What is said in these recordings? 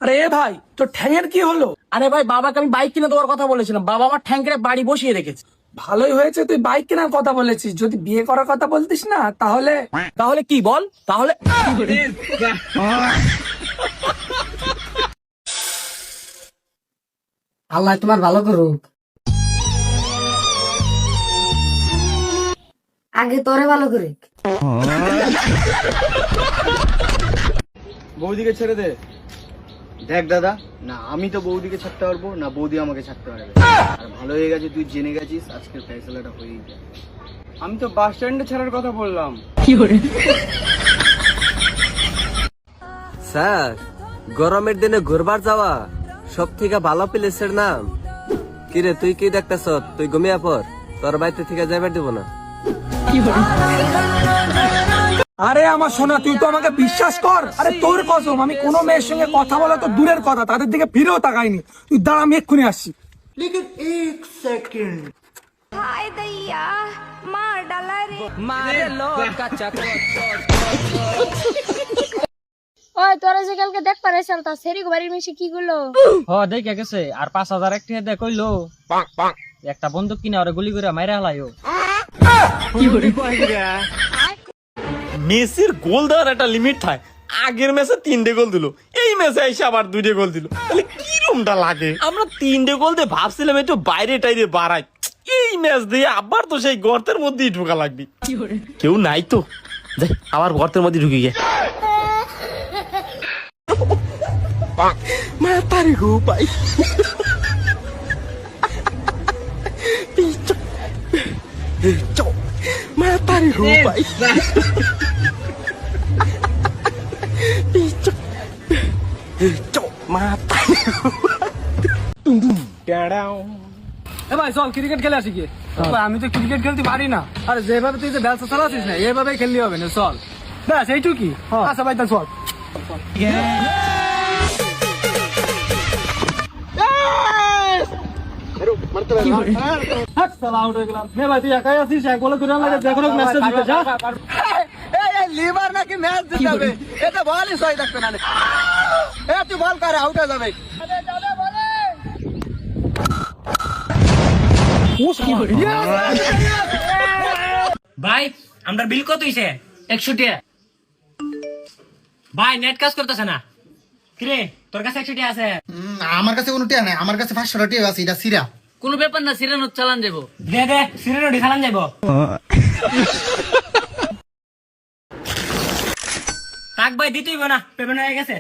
আরে ভাই তো ঠ্যাঙের কি হলো? আরে ভাই, বাবাকে আমি বাইক কিনে দেওয়ার কথা বলেছিলাম, বাবা আমার ঠ্যাং কেটে বাড়ি বসিয়ে রেখেছে। ভালোই হয়েছে তুই বাইক কেনার কথা বলেছিস, যদি বিয়ে করার কথা বলতিস না তাহলে তাহলে কি বল? তাহলে আল্লাহ তোমার ভালো করুক। আগে তোরে ভালো করে। বৌদিকে ছেড়ে দে। দেখ দাদা, না আমি তো বৌদিকে ছাড়তে পারবো না বৌদি আমাকে ছাড়তে পারবে। আর ভালো হয়ে গেছে তুই জেনে গেছিস, আজকের ফেসলাটা হয়েই যায়। আমি তো বাস স্ট্যান্ডে ছাড়ার কথা বললাম। স্যার, গরমের দিনে ঘুরবার যাওয়া সব থেকে ভালো প্লেসের নাম কিরে? তুই কি দেখতেছ? তুই ঘুমিয়া পর, তোর বাড়িতে থেকে যাইবার দিব না। আরে আমার সোনা, তুই তো আমাকে বিশ্বাস কর। আরে তোর কসম, আমি কোনো মেয়ের সঙ্গে কথা বলা তো দূরের কথা, তাদের দিকে ফিরেও তাকাইনি। তুই দাঁড়া, আমি এক্ষুনি আসছি। हाय दैया मार डाला रे ওই তোরা যে কালকে দেখ পারেছেন তা সেরি বাড়ির মেশে কি গুলো দেখে গেছে। আর 5,000 একটা দেখ কইলো একটা বন্দুক কিনে ওরে গুলি করে মাইরা হালাইও। মেসির গোল দেওয়ার একটা লিমিট থাকে। আগের ম্যাচে 3টে গোল দিল, এই ম্যাচে এসে আবার 2টে গোল দিল। তাহলে কিরমটা লাগে? আমরা 3টে গোল দিয়ে ভাবছিলাম একটু বাইরে টাইরে বাড়াই, এই ম্যাচ দিয়ে আবার তো সেই গর্তের মধ্যেই ঢোকা লাগবে। কেউ নাই তো, যাই আবার গর্তের মধ্যে ঢুকে গিয়ে মাতারি গো ভাই। মাতারি গো ভাই। ভাই চল ক্রিকেট খেলে আসি গিয়ে। আমি তো ক্রিকেট খেলতে পারি না। আরে যেভাবে তুই যে ব্যবসা চালাচ্ছিস না, এইভাবে খেললে হবে না। চল ব্যাস এইটুকি। আচ্ছা ভাই, তা চল। লিভার নাকি ম্যাচ জিতে যাবে, এটা বলই সই থাকবে না। তুই বল করে আউট হয়ে যাবে। ভাই আমরা বিল কত হইছে? 100 টাকা। ভাই নেট কাজ করতেছে না। কিরে তোর কাছে 100 টাকা আছে? আমার কাছে কোনো টিয়া নাই, আমার কাছে 500 টাকা আছে। এটা সিরা কোনো ব্যাপার না, সিরেনো চালান যাবো। দে দে সিরেনো চালান যাবো। তাক ভাই দিতেইব না, পেমেন্ট হয়ে গেছে।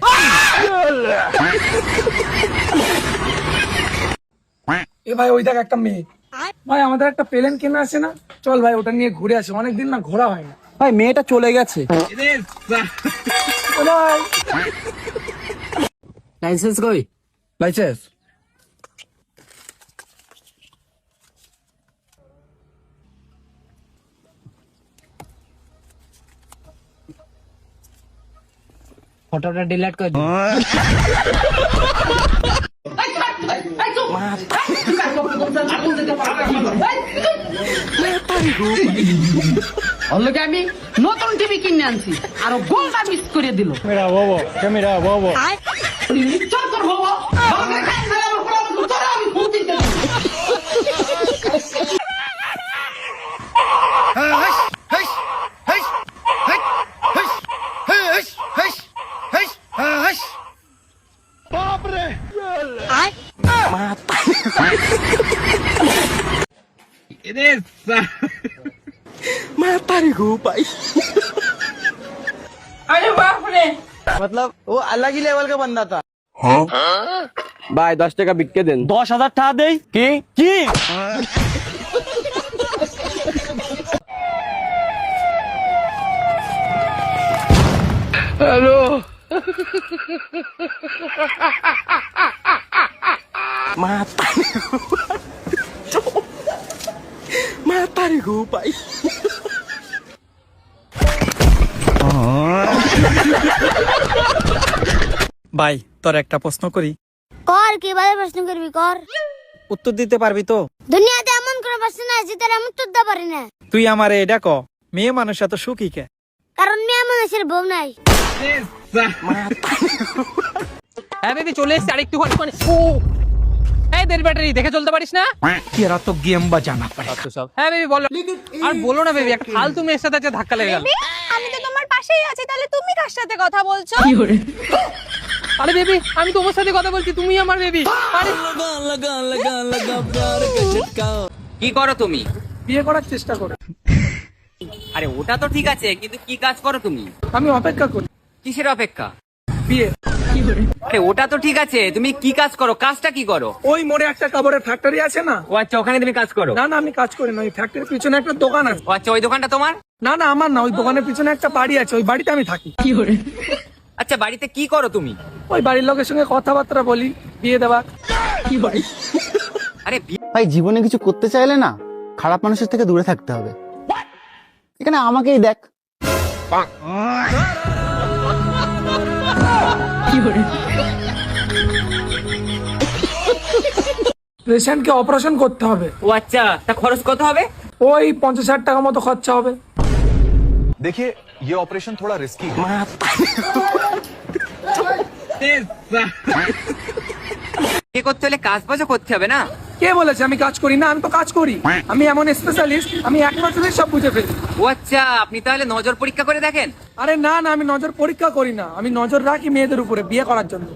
এ ভাই ওই দেখ একটা মেয়ে। ভাই আমাদের একটা প্লেন কেনা আছে না, চল ভাই ওটা নিয়ে ঘুরে আসি। অনেকদিন না ঘোরা হয় না। ভাই মেয়েটা চলে গেছে। লাইসেন্স কই? লাইসেন্স ফটোটা ডিলিট করে দিন। অল্লকে আমি নতুন টিভি কিনে আনছি আর গোলটা মিস করে দিল। ক্যামেরা বাবা মাতারি গো ভাই। अरे बाप रे, मतलब वो अलग ही लेवल का बंदा था। ভাই 10 টাকা বিক্কে দেন। 10,000 টাকা দেই। কি কি হ্যালো, মাতারি গো ভাই। ভাই তোর একটা প্রশ্ন করি, কর কিভাবে প্রশ্ন করবি কর। উত্তর দিতে পারবি তো? দুনিয়াতে এমন কোন প্রশ্ন নাই যেটার আমি উত্তর দিতে পারি না। তুই আমারে এটা ক, মেয়ে মানুষ এত সুখী কে? কারণ মেয়ে মানুষের বউ নাই। হ্যাঁ বেবি চলে এসছে আরেকটু মানে ও এই দেড় ব্যাটারি দেখে চলতে পারিস না তেরা তো গেম বাজানা পড়ে। সব। হ্যাঁ বেবি বলো, আর বলো না বেবি, একটা ফালতু মেয়ের সাথে আছে ধাক্কা লেগে গেল। আমি তো তোমার পাশেই আছি, তাহলে তুমি কার সাথে কথা বলছো? আরে বেবি আমি তোমার সাথে কথা বলছি, তুমি আমার বেবি। আরে কি করো তুমি? বিয়ে করার চেষ্টা করে। আরে ওটা তো ঠিক আছে, কিন্তু কি কাজ করো তুমি? আমি অপেক্ষা করি কিসের অপেক্ষা? বিয়ে। আরে ওটা তো ঠিক আছে, তুমি কি কাজ করো? কাজটা কি করো? ওই মোড়ে একটা কাপড়ের ফ্যাক্টরি আছে না? ও আচ্ছা, ওখানে তুমি কাজ করো? না না, আমি কাজ করি না, ওই ফ্যাক্টরির পিছনে একটা দোকান আছে। ও আচ্ছা, ওই দোকানটা তোমার? না না, আমার না, ওই দোকানের পিছনে একটা বাড়ি আছে, ওই বাড়িতে আমি থাকি। আচ্ছা, বাড়িতে কি করো তুমি? ওই বাড়ির লোকের সঙ্গে কথাবার্তা বলি, বিয়ে দেওয়া। আরে ভাই জীবনে কিছু করতে চাইলে না খারাপ মানুষের থেকে দূরে থাকতে হবে। এখানে আমাকেই দেখ। পেশেন্টকে অপারেশন করতে হবে। ও আচ্ছা, তা খরচ কত হবে? ওই 50,000 টাকা মতো খরচা হবে। देखिए ये ऑपरेशन थोड़ा रिस्की है। কে করতে হলে কাজ বাজও করতে হবে না? কে বলেছে আমি কাজ করি না? আমি তো কাজ করি। আমি এমন স্পেশালিস্ট, আমি এক নজরে সব বুঝে ফেলি। ও আচ্ছা, আপনি তাহলে নজর পরীক্ষা করে দেখেন? আরে না না, আমি নজর পরীক্ষা করি না, আমি নজর রাখি মেয়েদের উপরে বিয়ে করার জন্য।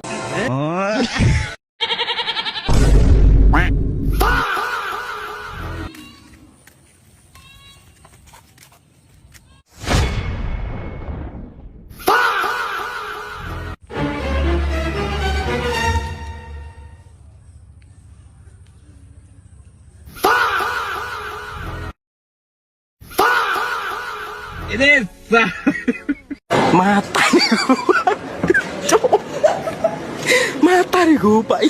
Mata nih gue, Pak.